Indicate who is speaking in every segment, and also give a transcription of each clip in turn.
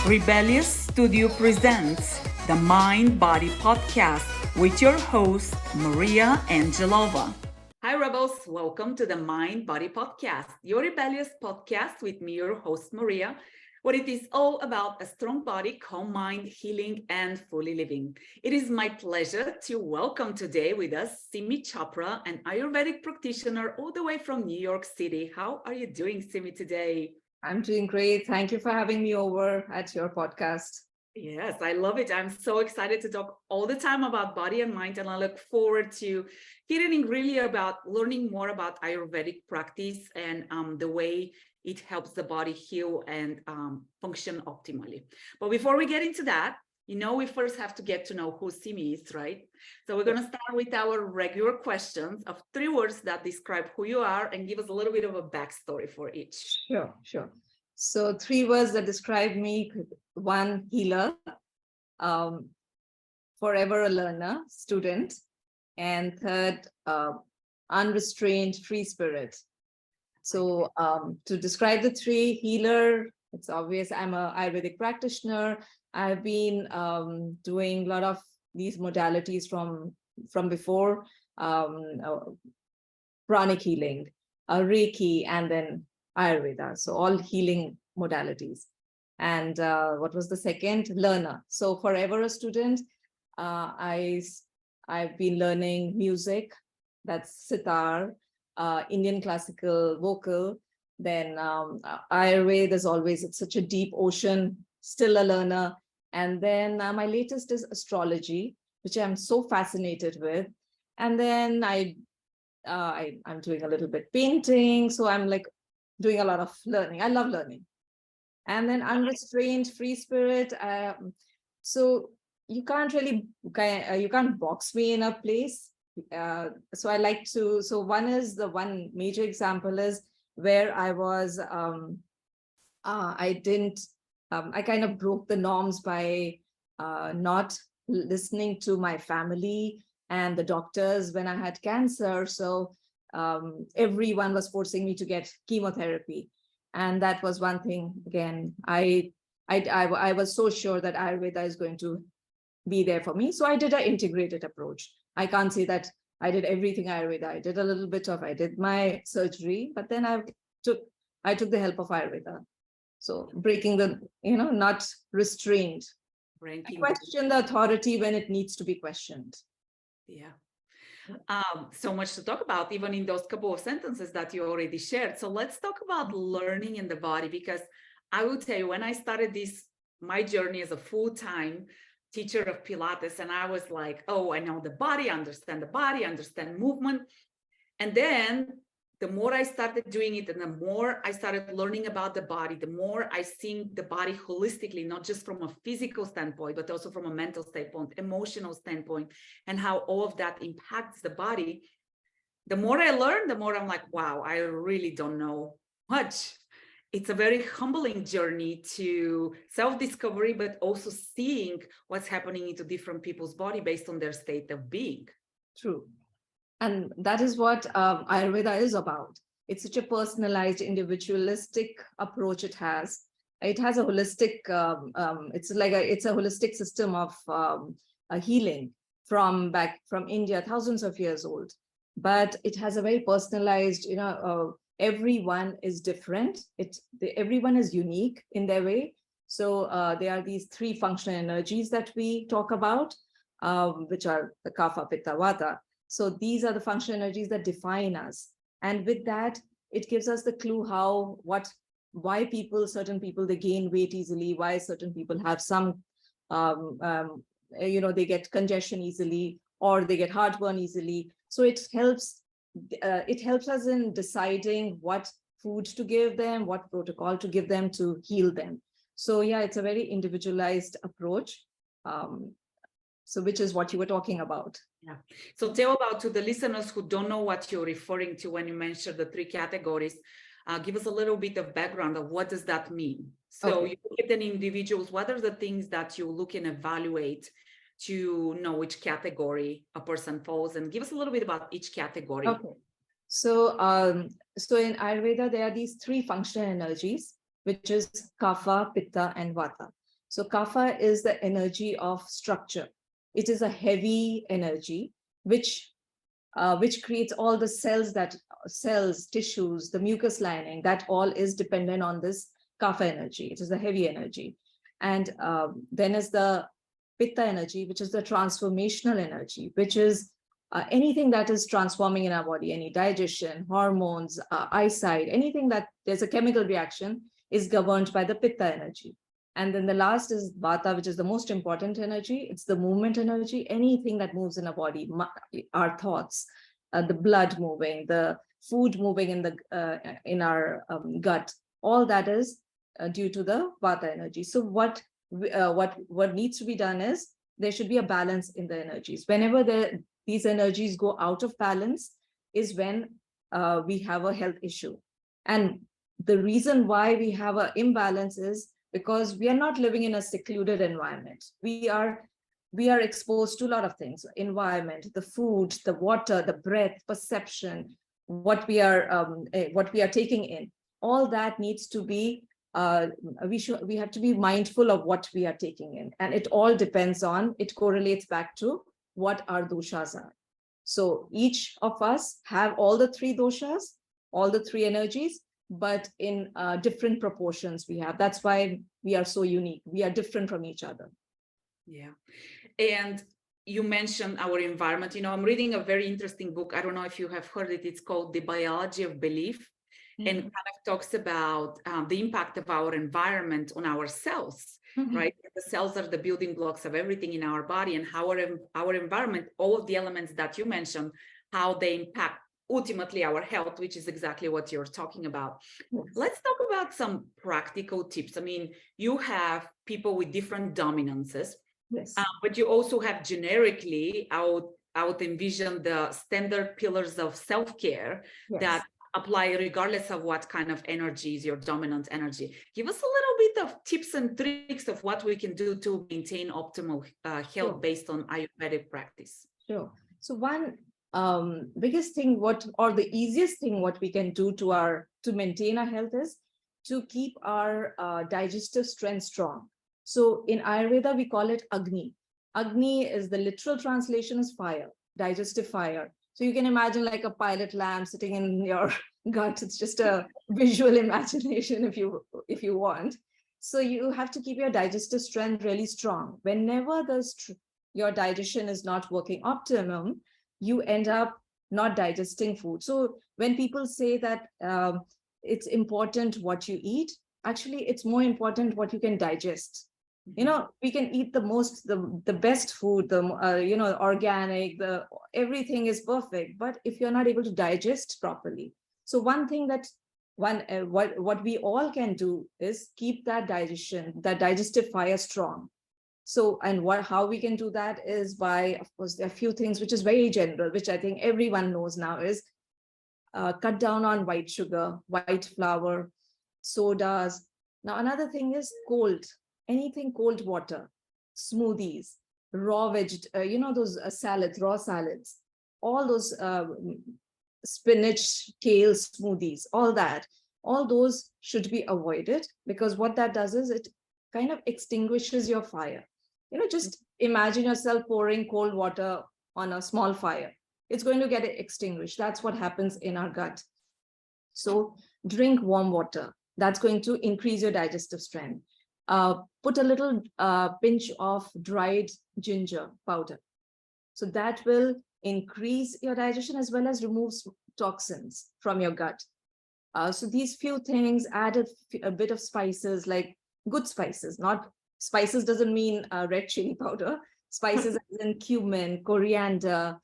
Speaker 1: Rebellious Studio presents the Mind Body Podcast with your host, Maria Angelova. Hi, Rebels. Welcome to the Mind Body Podcast, your rebellious podcast with me, your host, Maria, where it is all about a strong body, calm mind, healing, and fully living. It is my pleasure to welcome today with us Simmi Chopra, an Ayurvedic practitioner all the way from New York City. How are you doing, Simmi, today?
Speaker 2: I'm doing great. Thank you for having me over at your podcast.
Speaker 1: Yes, I love it. I'm so excited to talk all the time about body and mind, and I look forward to hearing really about learning more about Ayurvedic practice and the way it helps the body heal and function optimally. But before we get into that, we first have to get to know who Simmi is, right? So we're going to start with our regular questions of 3 words that describe who you are and give us a little bit of a backstory for each.
Speaker 2: Sure. So 3 words that describe me: 1, healer, forever a learner, student, and 3rd, unrestrained free spirit. So to describe the 3, healer, it's obvious. I'm an Ayurvedic practitioner. I've been doing a lot of these modalities from before, pranic healing, Reiki, and then Ayurveda. So all healing modalities. And what was the second? Learner. So forever a student. I've been learning music. That's sitar, Indian classical vocal. Then Ayurveda is always, it's such a deep ocean, still a learner. And then my latest is astrology, which I'm so fascinated with. And then I'm doing a little bit painting. So I'm like doing a lot of learning. I love learning. And then unrestrained free spirit. So you can't really, you can't box me in a place. So I like to, so one major example is where I was, I kind of broke the norms by not listening to my family and the doctors when I had cancer. So everyone was forcing me to get chemotherapy. And that was one thing, again, I was so sure that Ayurveda is going to be there for me. So I did an integrated approach. I can't say that I did everything Ayurveda. I did my surgery, but then I took the help of Ayurveda. So breaking the, not restrained. I question the authority when it needs to be questioned.
Speaker 1: Yeah. So much to talk about, even in those couple of sentences that you already shared. So let's talk about learning in the body, because I will tell you, when I started my journey as a full-time teacher of Pilates, and I was like, oh, I know the body, understand movement. And then the more I started doing it and the more I started learning about the body, the more I see the body holistically, not just from a physical standpoint, but also from a mental standpoint, emotional standpoint, and how all of that impacts the body. The more I learn, the more I'm like, wow, I really don't know much. It's a very humbling journey to self-discovery, but also seeing what's happening into different people's body based on their state of being.
Speaker 2: True. And that is what Ayurveda is about. It's such a personalized, individualistic approach it has. It has a holistic, it's a holistic system of healing from India, thousands of years old. But it has a very personalized, everyone is different. Everyone is unique in their way. So there are these 3 functional energies that we talk about, which are the kapha, pitta, vata. So these are the functional energies that define us. And with that, it gives us the clue why certain people, they gain weight easily, why certain people have some, they get congestion easily, or they get heartburn easily. So it helps us in deciding what food to give them, what protocol to give them to heal them. So yeah, it's a very individualized approach. So which is what you were talking about.
Speaker 1: Yeah. So tell about, to the listeners who don't know what you're referring to when you mentioned the 3 categories, give us a little bit of background of what does that mean. So You look at an individuals, what are the things that you look and evaluate to know which category a person falls, and give us a little bit about each category.
Speaker 2: Okay. So in Ayurveda, there are these 3 functional energies, which is kapha, pitta, and vata. So kapha is the energy of structure. It is a heavy energy, which creates all the cells, tissues, the mucus lining, that all is dependent on this kapha energy. It is the heavy energy. And then is the pitta energy, which is the transformational energy, which is anything that is transforming in our body, any digestion, hormones, eyesight, anything that there's a chemical reaction is governed by the pitta energy. And then the last is vata, which is the most important energy. It's the movement energy, anything that moves in our body, our thoughts, the blood moving, the food moving in our gut, all that is due to the vata energy. So what needs to be done is there should be a balance in the energies. Whenever these energies go out of balance is when we have a health issue. And the reason why we have an imbalance is because we are not living in a secluded environment. We are exposed to a lot of things: environment, the food, the water, the breath, perception, what we are taking in. All that needs to be we have to be mindful of what we are taking in, and it all depends on, it correlates back to what our doshas are. So each of us have all the three doshas, all the three energies, but in different proportions we have. That's why we are so unique. We are different from each other.
Speaker 1: Yeah. And you mentioned our environment. I'm reading a very interesting book. I don't know if you have heard it. It's called The Biology of Belief. And kind of talks about the impact of our environment on our cells, right? The cells are the building blocks of everything in our body, and how our environment, all of the elements that you mentioned, how they impact ultimately our health, which is exactly what you're talking about. Yes. Let's talk about some practical tips. I mean, you have people with different dominances, yes, but you also have generically, I would envision the standard pillars of self-care, yes, that apply regardless of what kind of energy is your dominant energy. Give us a little bit of tips and tricks of what we can do to maintain optimal health, sure, based on Ayurvedic practice.
Speaker 2: Sure. So one biggest thing, the easiest thing what we can do to maintain our health is to keep our digestive strength strong. So in Ayurveda, we call it Agni. Agni is, the literal translation is fire, digestive fire. So you can imagine like a pilot lamp sitting in your gut. It's just a visual imagination if you want. So you have to keep your digestive strength really strong. Whenever your digestion is not working optimum, you end up not digesting food. So when people say that it's important what you eat, actually it's more important what you can digest. We can eat the best food, organic, everything is perfect, but if you're not able to digest properly. So one thing what we all can do is keep that digestive fire strong. So, and how we can do that is by, of course, there are a few things which is very general, which I think everyone knows now, is cut down on white sugar, white flour, sodas. Now, another thing is anything cold water, smoothies, raw those salads, raw salads, all those spinach, kale smoothies, all those should be avoided, because what that does is it kind of extinguishes your fire. Just imagine yourself pouring cold water on a small fire. It's going to get extinguished. That's what happens in our gut. So drink warm water. That's going to increase your digestive strength. Put a little pinch of dried ginger powder. So that will increase your digestion as well as remove toxins from your gut. So these few things, add a bit of spices, like good spices. Not spices doesn't mean red chili powder. Spices as in cumin, coriander,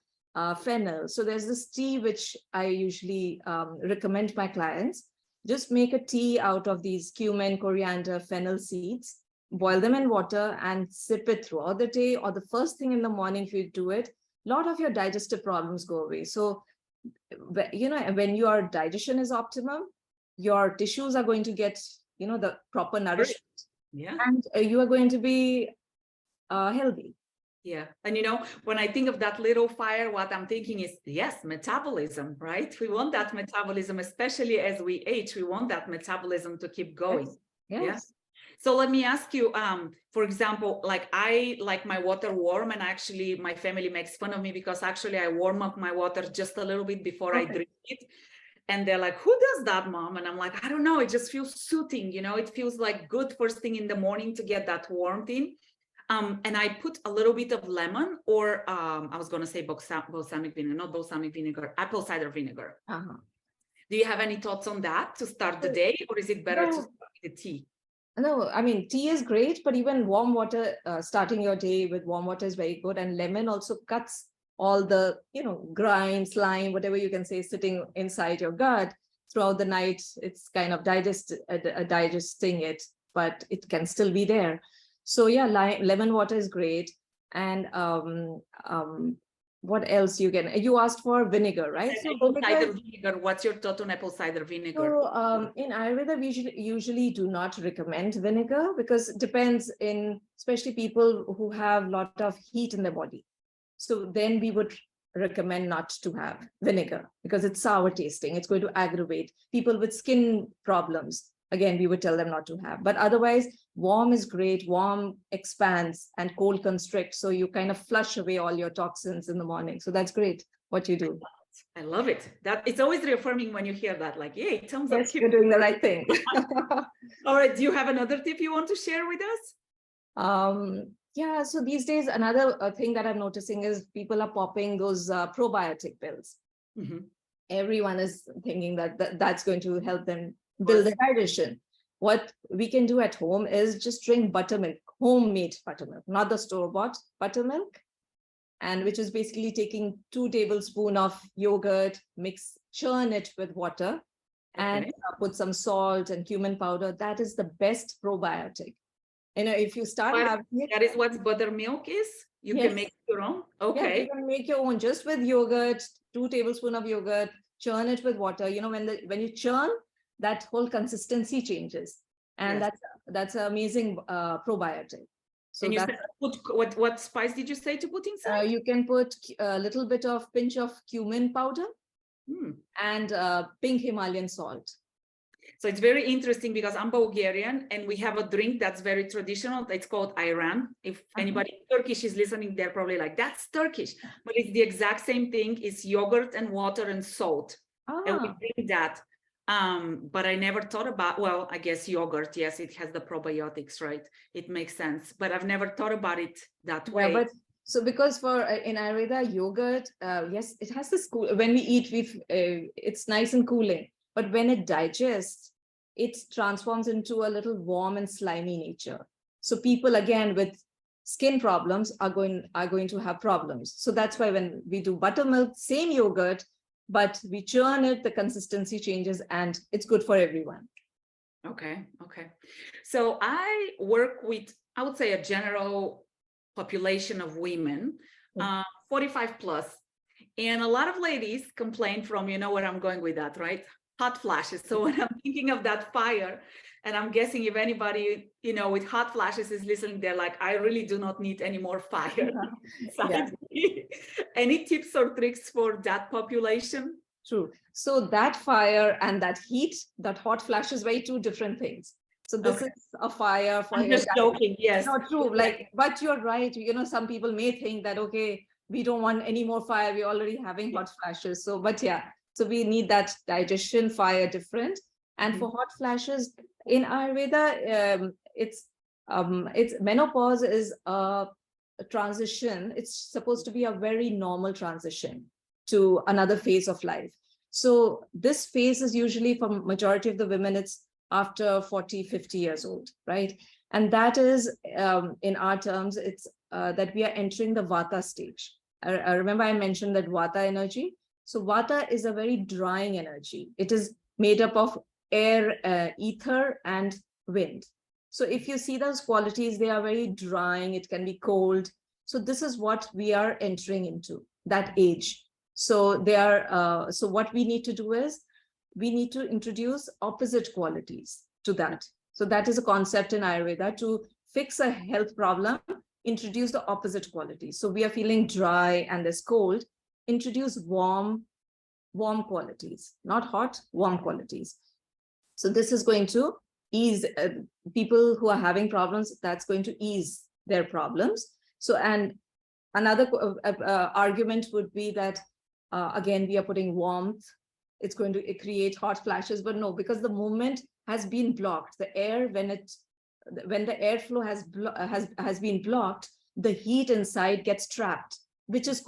Speaker 2: fennel. So there's this tea which I usually recommend my clients. Just make a tea out of these cumin, coriander, fennel seeds, boil them in water and sip it throughout the day, or the first thing in the morning. If you do it, a lot of your digestive problems go away. So, when your digestion is optimum, your tissues are going to get, the proper nourishment.
Speaker 1: Yeah.
Speaker 2: And you are going to be healthy.
Speaker 1: Yeah. And, when I think of that little fire, what I'm thinking is, yes, metabolism, right? We want that metabolism, especially as we age, we want that metabolism to keep going.
Speaker 2: Yes.
Speaker 1: So let me ask you, for example, like I like my water warm, and actually my family makes fun of me because actually I warm up my water just a little bit before I drink it. And they're like, who does that, mom? And I'm like, I don't know. It just feels soothing, you know, it feels like good first thing in the morning to get that warmth in. And I put a little bit of lemon, or I was going to say balsamic vinegar, not balsamic vinegar, apple cider vinegar. Do you have any thoughts on that to start the day, or is it better to start with the tea?
Speaker 2: No, I mean, tea is great, but even warm water, starting your day with warm water is very good. And lemon also cuts all the, grime, slime, whatever you can say, sitting inside your gut throughout the night. It's kind of digesting it, but it can still be there. So yeah, lemon water is great. And what else you asked for vinegar, right?
Speaker 1: So apple cider vinegar. What's your thought on apple cider vinegar?
Speaker 2: So in Ayurveda, we usually do not recommend vinegar because it depends especially people who have a lot of heat in their body. So then we would recommend not to have vinegar because it's sour tasting. It's going to aggravate people with skin problems. Again, we would tell them not to have, but otherwise warm is great. Warm expands and cold constricts. So you kind of flush away all your toxins in the morning. So that's great what you do.
Speaker 1: I love it. That it's always reaffirming when you hear that, like, yay, thumbs up.
Speaker 2: Yes, you're doing the right thing.
Speaker 1: All right. Do you have another tip you want to share with us?
Speaker 2: Yeah, so these days, another thing that I'm noticing is people are popping those probiotic pills. Everyone is thinking that that's going to help them build the digestion. What we can do at home is just drink buttermilk, homemade buttermilk, not the store-bought buttermilk, and which is basically taking 2 tablespoons of yogurt, churn it with water, and put some salt and cumin powder. That is the best probiotic. If you start having it,
Speaker 1: that is what buttermilk is. You can make your own. Okay.
Speaker 2: Yeah, you can make your own just with yogurt, 2 tablespoons of yogurt, churn it with water. When you churn, that whole consistency changes, and that's an amazing probiotic. So
Speaker 1: and you said put what spice did you say to put inside?
Speaker 2: You can put a little bit of pinch of cumin powder and pink Himalayan salt.
Speaker 1: So it's very interesting because I'm Bulgarian and we have a drink that's very traditional. It's called ayran. If anybody Turkish is listening, they're probably like, that's Turkish. But it's the exact same thing. It's yogurt and water and salt. And we drink that. But I never thought about, well, I guess yogurt, yes, it has the probiotics, right? It makes sense. But I've never thought about it that way.
Speaker 2: But so because in Ayurveda, yogurt, yes, it has this cool, when we eat, it's nice and cooling. But when it digests, it transforms into a little warm and slimy nature. So people, again, with skin problems are going to have problems. So that's why when we do buttermilk, same yogurt, but we churn it, the consistency changes, and it's good for everyone.
Speaker 1: Okay. So I work with, I would say, a general population of women, 45 plus. And a lot of ladies complain from, where I'm going with that, right? Hot flashes. So when I'm thinking of that fire, and I'm guessing if anybody, with hot flashes is listening, they're like, I really do not need any more fire. Any tips or tricks for that population?
Speaker 2: True. So that fire and that heat, that hot flash is very two different things. So this is a fire for
Speaker 1: I'm just joking. Yes.
Speaker 2: Not true. But you're right. Some people may think that, okay, we don't want any more fire. We're already having hot flashes. So, but yeah. So we need that digestion fire different. And for hot flashes in Ayurveda, it's menopause is a transition. It's supposed to be a very normal transition to another phase of life. So this phase is usually for majority of the women, it's after 40, 50 years old, right? And that is, in our terms, it's that we are entering the Vata stage. I remember I mentioned that Vata energy. So Vata is a very drying energy. It is made up of air, ether, and wind. So if you see those qualities, they are very drying. It can be cold. So this is what we are entering into, that age. So so what we need to do is we need to introduce opposite qualities to that. So that is a concept in Ayurveda. To fix a health problem, introduce the opposite qualities. So we are feeling dry and there's cold. Introduce warm qualities, not hot, warm qualities. So this is going to ease people who are having problems, that's going to ease their problems. So, and another argument would be that, again, we are putting warmth, it's going to create hot flashes, but no, because the movement has been blocked. The air, when the airflow has been blocked, the heat inside gets trapped, which is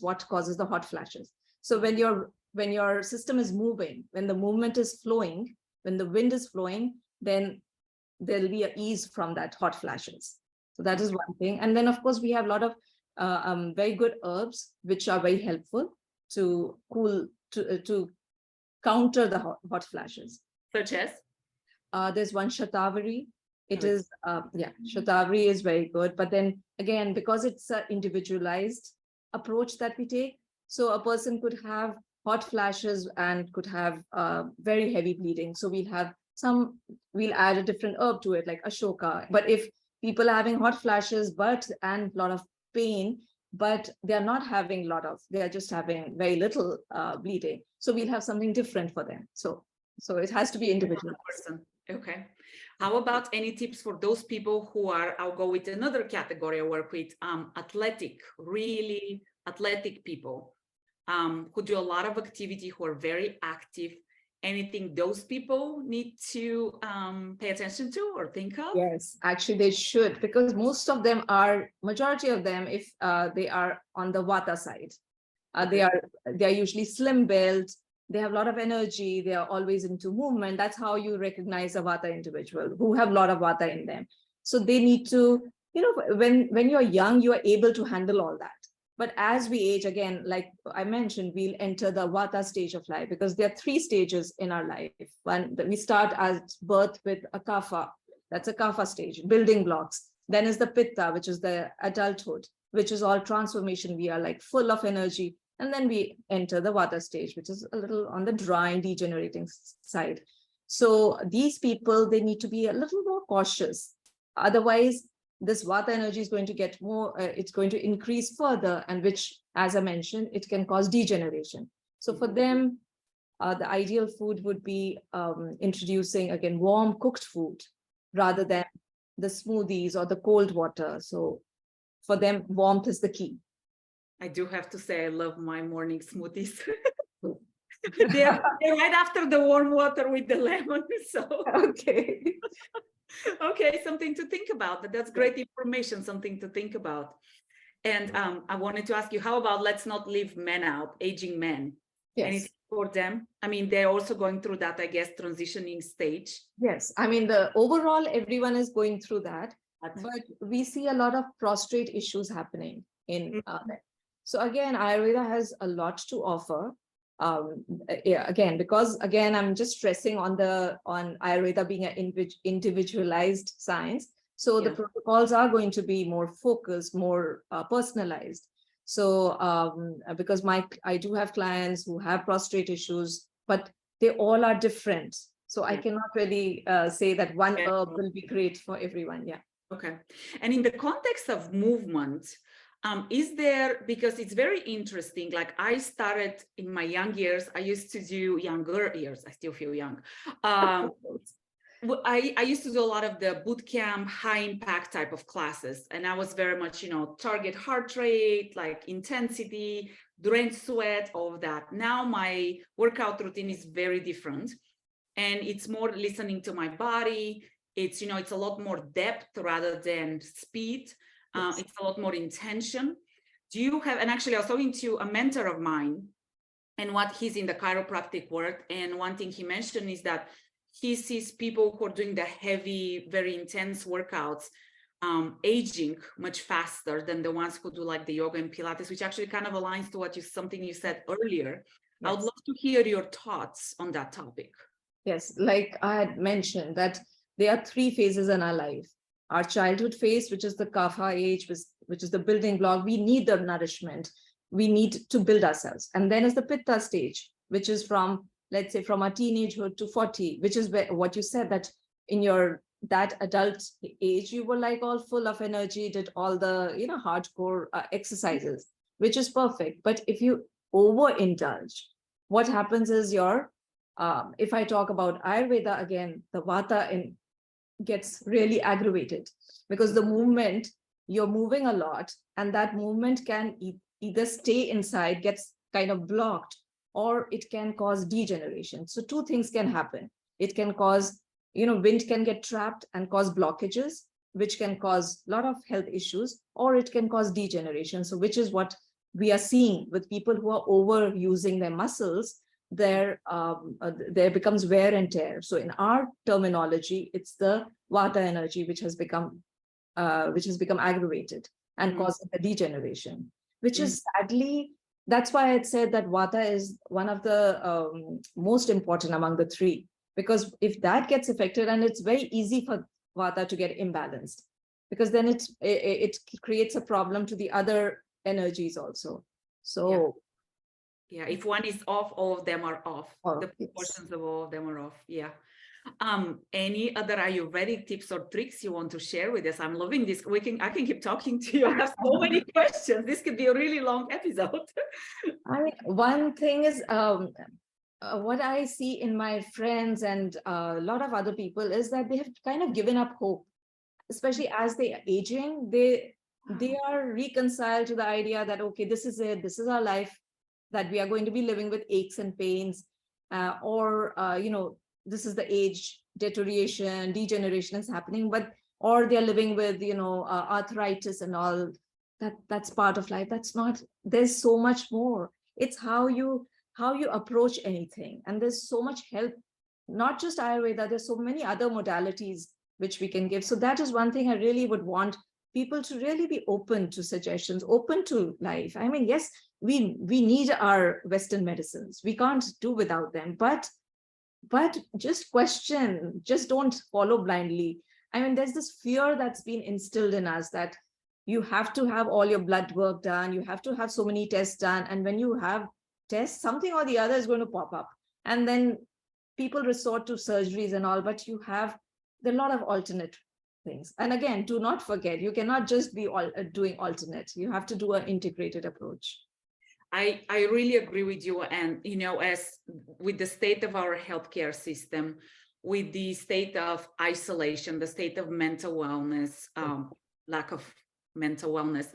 Speaker 2: what causes the hot flashes. So when your system is moving, when the movement is flowing, when the wind is flowing, then there'll be an ease from that hot flashes. So that is one thing. And then of course we have a lot of very good herbs which are very helpful to to counter the hot flashes.
Speaker 1: Such as?
Speaker 2: There's one Shatavari. It is, Shatavari is very good. But then again, because it's an individualized approach that we take, so a person could have hot flashes and could have very heavy bleeding. So we'll add a different herb to it, like Ashoka. But if people are having hot flashes and a lot of pain, but they're not having they're just having very little bleeding. So we'll have something different for them. So it has to be individual.
Speaker 1: Okay. How about any tips for those people who are, I'll go with another category I work with, really athletic people who do a lot of activity, who are very active. Anything those people need to pay attention to or think of?
Speaker 2: Yes, actually they should, because majority of them, if they are on the Vata side, they are usually slim built, they have a lot of energy, they are always into movement. That's how you recognize a Vata individual who have a lot of Vata in them. So they need to, when you're young, you are able to handle all that. But as we age, again, like I mentioned, we'll enter the Vata stage of life, because there are 3 stages in our life. One, we start at birth with a Kapha, that's a Kapha stage, building blocks. Then is the Pitta, which is the adulthood, which is all transformation. We are like full of energy. And then we enter the Vata stage, which is a little on the dry and degenerating side. So these people, they need to be a little more cautious. Otherwise, this Vata energy is going to get more, it's going to increase further, and which, as I mentioned, it can cause degeneration. So for them, the ideal food would be introducing, again, warm cooked food rather than the smoothies or the cold water. So for them, warmth is the key.
Speaker 1: I do have to say, I love my morning smoothies. they're right after the warm water with the lemon. So
Speaker 2: okay.
Speaker 1: Okay, something to think about. But that's great information, something to think about. And I wanted to ask you, how about, let's not leave men out, aging men.
Speaker 2: Yes.
Speaker 1: Anything for them? I mean, they're also going through that, I guess, transitioning stage.
Speaker 2: Yes, I mean, the overall, everyone is going through that, but we see a lot of prostate issues happening in them. So again, Ayurveda has a lot to offer. Again, because again, I'm just stressing on Ayurveda being an individualized science. So the protocols are going to be more focused, more personalized. So because I do have clients who have prostate issues, but they all are different. So I cannot really say that one herb will be great for everyone. Yeah.
Speaker 1: Okay. And in the context of movement, is there, because it's very interesting, like I started in my young years, I used to do younger years, I still feel young. I used to do a lot of the boot camp, high impact type of classes. And I was very much, target heart rate, like intensity, drain sweat, all of that. Now my workout routine is very different. And it's more listening to my body. It's, it's a lot more depth rather than speed. It's a lot more intention. Do you have, and actually I was talking to a mentor of mine and what he's in the chiropractic world. And one thing he mentioned is that he sees people who are doing the heavy, very intense workouts, aging much faster than the ones who do like the yoga and Pilates, which actually kind of aligns to something you said earlier. Yes. I would love to hear your thoughts on that topic.
Speaker 2: Yes, like I had mentioned that there are 3 phases in our life. Our childhood phase, which is the Kapha age, which is the building block. We need the nourishment. We need to build ourselves. And then is the Pitta stage, which is from, let's say, from our teenagehood to 40, which is what you said, that in that adult age, you were like all full of energy, did all the, hardcore exercises, which is perfect. But if you overindulge, what happens is your If I talk about Ayurveda again, the Vata gets really aggravated because the movement, you're moving a lot, and that movement can either stay inside, gets kind of blocked, or it can cause degeneration. So two things can happen. It can cause, wind can get trapped and cause blockages, which can cause a lot of health issues, or it can cause degeneration. So which is what we are seeing with people who are overusing their muscles. There becomes wear and tear. So in our terminology, it's the Vata energy which has become aggravated and causing the degeneration, which is sadly, that's why I said that Vata is one of the most important among the three, because if that gets affected, and it's very easy for Vata to get imbalanced, because then it creates a problem to the other energies also. So
Speaker 1: yeah, if one is off, all of them are off. The
Speaker 2: yes.
Speaker 1: proportions of all of them are off. Yeah. Any other Ayurvedic tips or tricks you want to share with us? I'm loving this. I can keep talking to you. I have so many questions. This could be a really long episode.
Speaker 2: I mean, one thing is what I see in my friends and a lot of other people is that they have kind of given up hope, especially as they are aging. They are reconciled to the idea that, okay, this is it. This is our life, that we are going to be living with aches and pains, or this is the age, deterioration, degeneration is happening, or they're living with, arthritis and all. That's part of life. That's not, there's so much more. It's how you approach anything. And there's so much help, not just Ayurveda, there's so many other modalities which we can give. So that is one thing I really would want people to really be open to suggestions, open to life. I mean, yes, we need our Western medicines. We can't do without them, but just question, just don't follow blindly. I mean, there's this fear that's been instilled in us that you have to have all your blood work done, you have to have so many tests done, and when you have tests, something or the other is going to pop up, and then people resort to surgeries and all. But there are a lot of alternate things. And again, do not forget, you cannot just be doing alternate. You have to do an integrated approach.
Speaker 1: I really agree with you. And, as with the state of our healthcare system, with the state of isolation, the state of mental wellness, lack of mental wellness,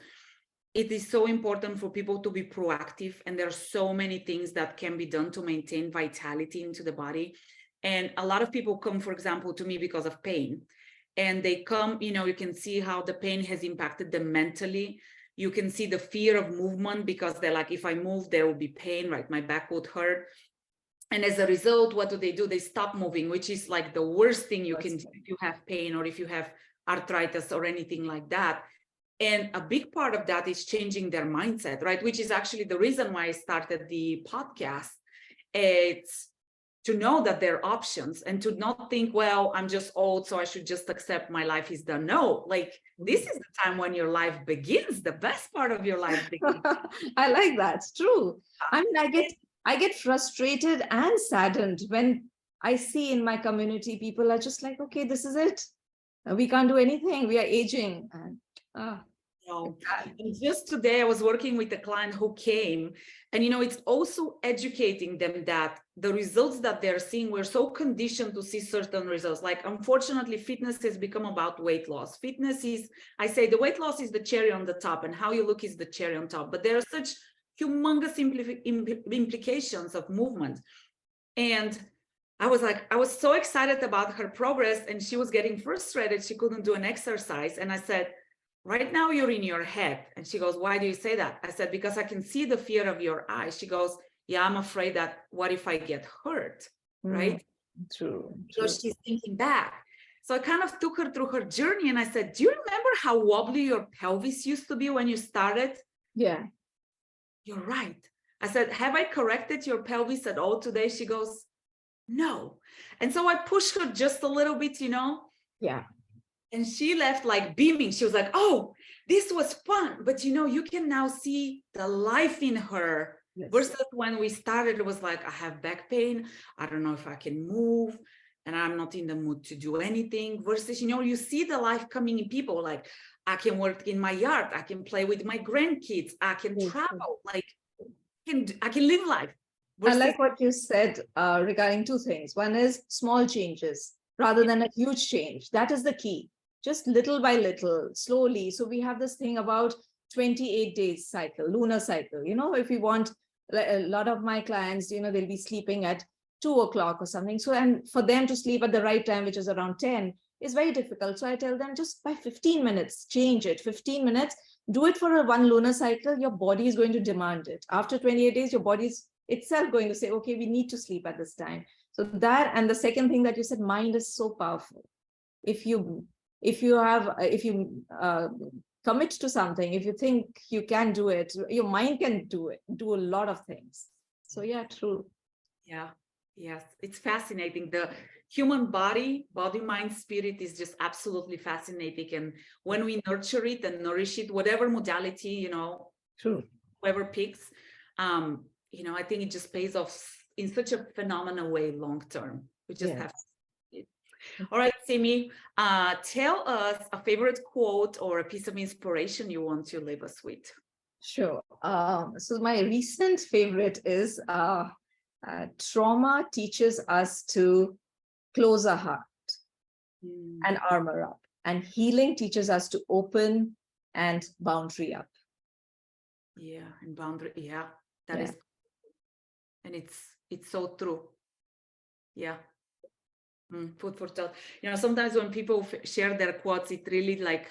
Speaker 1: it is so important for people to be proactive. And there are so many things that can be done to maintain vitality into the body. And a lot of people come, for example, to me because of pain. And they come, you can see how the pain has impacted them mentally. You can see the fear of movement because they're like, if I move, there will be pain, right? My back would hurt. And as a result, what do? They stop moving, which is like the worst thing you can do if you have pain or if you have arthritis or anything like that. And a big part of that is changing their mindset, right? Which is actually the reason why I started the podcast. It's to know that there are options and to not think, well, I'm just old, so I should just accept my life is done. No, like this is the time when your life begins. The best part of your life begins.
Speaker 2: I like that. It's true. I mean, I get frustrated and saddened when I see in my community, people are just like, okay, this is it. We can't do anything. We are aging. And,
Speaker 1: no. And just today I was working with a client who came, and it's also educating them that the results that they're seeing, we're so conditioned to see certain results. Like, unfortunately, fitness has become about weight loss. Fitness is, I say, the weight loss is the cherry on the top, and how you look is the cherry on top. But there are such humongous implications of movement. And I was so excited about her progress, and she was getting frustrated. She couldn't do an exercise. And I said, right now you're in your head. And she goes, why do you say that? I said, because I can see the fear of your eyes. She goes, yeah, I'm afraid that what if I get hurt, right?
Speaker 2: True.
Speaker 1: So she's thinking back. So I kind of took her through her journey, and I said, do you remember how wobbly your pelvis used to be when you started?
Speaker 2: Yeah.
Speaker 1: You're right. I said, have I corrected your pelvis at all today? She goes, no. And so I pushed her just a little bit,
Speaker 2: Yeah.
Speaker 1: And she left like beaming. She was like, oh, this was fun. But, you can now see the life in her. Yes. Versus when we started, it was like, I have back pain. I don't know if I can move, and I'm not in the mood to do anything. Versus, you see the life coming in people. Like, I can work in my yard. I can play with my grandkids. I can travel. Like, I can live life.
Speaker 2: I like what you said regarding two things. One is small changes rather than a huge change. That is the key. Just little by little, slowly. So we have this thing about 28 days cycle, lunar cycle. You know, if we want, a lot of my clients, you know, they'll be sleeping at 2 o'clock or something. So, and for them to sleep at the right time, which is around 10, is very difficult. So I tell them just by 15 minutes, change it. 15 minutes, do it for one lunar cycle. Your body is going to demand it. After 28 days, your body's itself going to say, okay, we need to sleep at this time. So that, and the second thing that you said, mind is so powerful. If you commit to something, if you think you can do it, your mind can do it, do a lot of things. So yeah, true.
Speaker 1: Yeah, yes, it's fascinating. The human body, mind, spirit is just absolutely fascinating. And when we nurture it and nourish it, whatever modality, you know,
Speaker 2: true,
Speaker 1: whoever picks, you know, I think it just pays off in such a phenomenal way long term. We just have. All right, Simmi, tell us a favorite quote or a piece of inspiration you want to leave us with.
Speaker 2: Sure. So my recent favorite is trauma teaches us to close our heart and armor up, and healing teaches us to open and boundary up.
Speaker 1: Yeah, and boundary. Yeah, that is, and it's so true. Yeah. Food for thought. You know, sometimes when people share their quotes, it really like,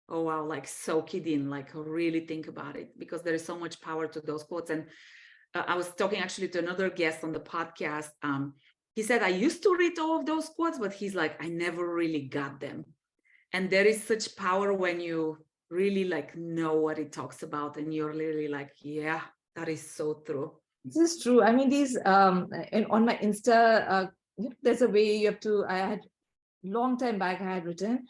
Speaker 1: oh wow, like soak it in, like really think about it, because there is so much power to those quotes. And I was talking actually to another guest on the podcast. He said, I used to read all of those quotes, but he's like, I never really got them. And there is such power when you really like know what it talks about, and you're literally like, yeah, that is so true.
Speaker 2: This is true. I mean, these and on my Insta, there's a way you have to, I had long time back, I had written,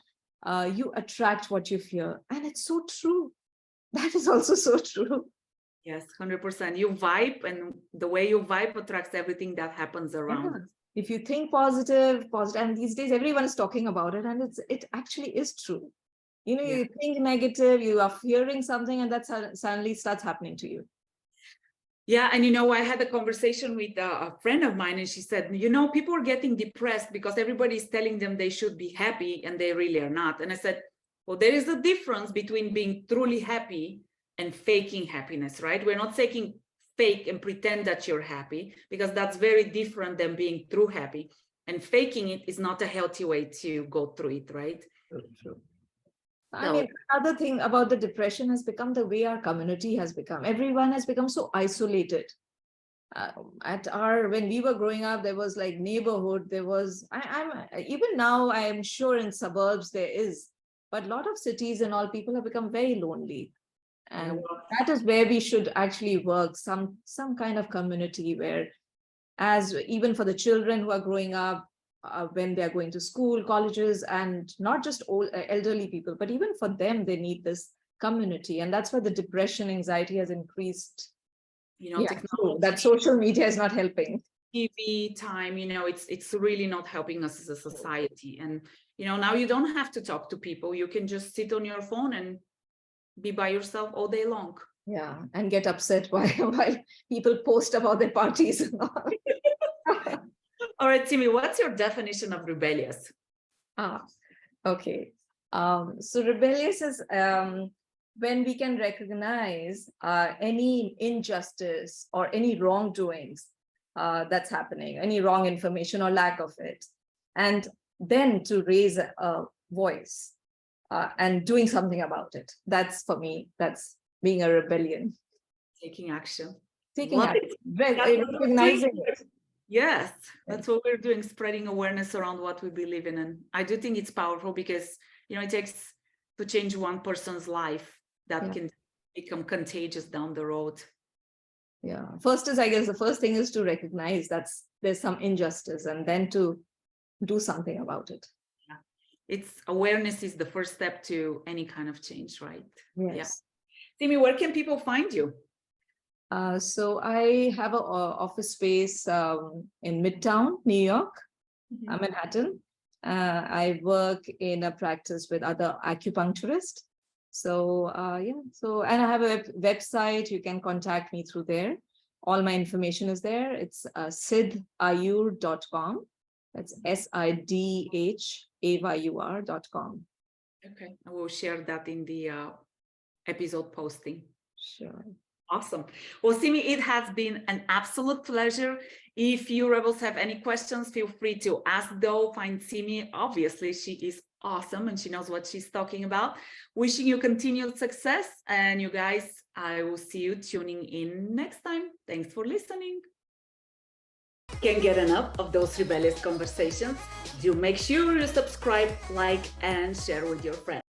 Speaker 2: you attract what you fear. And it's so true. That is also so true.
Speaker 1: Yes, 100%. You vibe, and the way you vibe attracts everything that happens around.
Speaker 2: Yeah. If you think positive, and these days everyone is talking about it, and it actually is true. You know, you think negative, you are fearing something, and that suddenly starts happening to you.
Speaker 1: Yeah. And, you know, I had a conversation with a friend of mine, and she said, you know, people are getting depressed because everybody's telling them they should be happy and they really are not. And I said, well, there is a difference between being truly happy and faking happiness, right? We're not taking fake and pretend that you're happy, because that's very different than being true happy. And faking it is not a healthy way to go through it, right?
Speaker 2: True. I mean, another thing about the depression has become the way our community has become. Everyone has become so isolated. When we were growing up, there was like neighborhood. There was, even now, I am sure in suburbs there is, but a lot of cities and all, people have become very lonely. And that is where we should actually work, some kind of community where, as even for the children who are growing up, when they're going to school, colleges, and not just elderly people, but even for them, they need this community. And that's why the depression, anxiety has increased. You know, that social media is not helping.
Speaker 1: TV time, you know, it's really not helping us as a society. And, you know, now you don't have to talk to people. You can just sit on your phone and be by yourself all day long.
Speaker 2: Yeah, and get upset while people post about their parties and all.
Speaker 1: All right, Simmi, what's your definition of rebellious?
Speaker 2: Okay. So rebellious is when we can recognize any injustice or any wrongdoings that's happening, any wrong information or lack of it, and then to raise a voice and doing something about it. That's, for me, that's being a rebellion.
Speaker 1: Taking action.
Speaker 2: Taking action. Recognizing it.
Speaker 1: Yes, that's what we're doing, spreading awareness around what we believe in. And I do think it's powerful because, you know, it takes to change one person's life that can become contagious down the road.
Speaker 2: Yeah. First is, I guess, the first thing is to recognize that there's some injustice, and then to do something about it.
Speaker 1: Yeah. Awareness is the first step to any kind of change, right?
Speaker 2: Yes.
Speaker 1: Yeah. Simmi, where can people find you?
Speaker 2: So I have an office space in Midtown, New York, Manhattan. I work in a practice with other acupuncturists. So and I have a website. You can contact me through there. All my information is there. It's sidhayur.com. That's SIDHAYUR.com.
Speaker 1: Okay, I will share that in the episode posting.
Speaker 2: Sure.
Speaker 1: Awesome. Well, Simmi, it has been an absolute pleasure. If you rebels have any questions, feel free to ask, though. Find Simmi. Obviously, she is awesome and she knows what she's talking about. Wishing you continued success. And you guys, I will see you tuning in next time. Thanks for listening. Can't get enough of those rebellious conversations? Do make sure you subscribe, like, and share with your friends.